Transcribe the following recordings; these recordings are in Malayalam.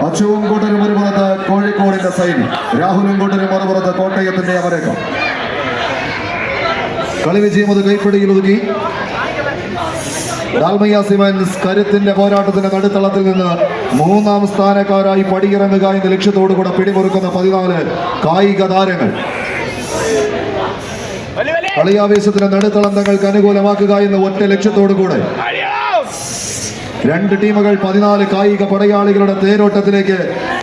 അച്ചുവും കൂട്ടരും ഒരു പുറത്ത് കോഴിക്കോടിന്റെ സൈനി, രാഹുലും കൂട്ടരും മറുപുറത്ത് കോട്ടയത്തിന്റെ അമരക്കം. കളി വിജയം അത് കൈപ്പിടിയിൽ ഒതുക്കി. ഡാൽമിയ സിമൻസ് കരുത്തിന്റെ പോരാട്ടത്തിന്റെ നടുത്തളത്തിൽ നിന്ന് 3ാം സ്ഥാനക്കാരായി പടിയിറങ്ങുക എന്ന ലക്ഷ്യത്തോടുകൂടെ പിടിമുറുക്കുന്ന 14 കായിക താരങ്ങൾ. കളിയാവേശത്തിന് നടുത്തളം തങ്ങൾക്ക് അനുകൂലമാക്കുക എന്ന ഒറ്റ ലക്ഷ്യത്തോടുകൂടെ 2 ടീമുകൾ 14 കായിക പടയാളികളുടെ തേരോട്ടത്തിലേക്ക്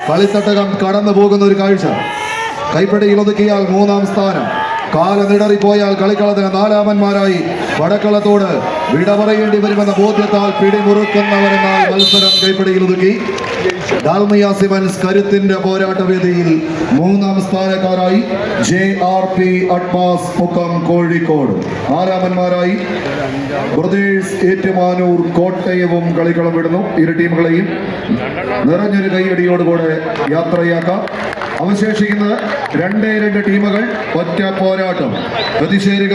കളിത്തട്ടകം കടന്നു പോകുന്ന ഒരു കാഴ്ച. കൈപ്പിടിയിൽ ഒതുക്കിയാൽ 3ാം സ്ഥാനം, കാലനിടറിപ്പോയാൽ കളിക്കളത്തിന് 4ാമന്മാരായി പടക്കളത്തോട് വിട പറയേണ്ടി വരുമെന്ന ബോധ്യത്താൽ പിടിമുറുക്കുന്നവരെന്നാൽ മത്സരം കൈപ്പിടിയിൽ ഒതുക്കി. ഡാൽമിയ സിമൻസ് കരുത്തിന്റെ പോരാട്ടവേദിയിൽ 3ാം സ്ഥാനക്കാരായി JRP അഡ്മാസ് മുക്കം കോഴിക്കോട്, 4ാമന്മാരായി ബ്രദേഴ്സ് ഏറ്റുമാനൂർ കോട്ടയവും കളിക്കളം വിടുന്നു. ഇരു ടീമുകളെയും നിറഞ്ഞൊരു കൈയടിയോടുകൂടെ യാത്രയാക്കാം. അവശേഷിക്കുന്നത് 2 ടീമുകൾ, ഒറ്റ പോരാട്ടം. പ്രതിഷേധിക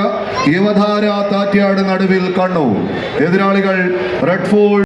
യുവധാര താറ്റ്യാട് നടുവിൽ കണ്ണൂർ. എതിരാളികൾ റെഡ് ഫോൾ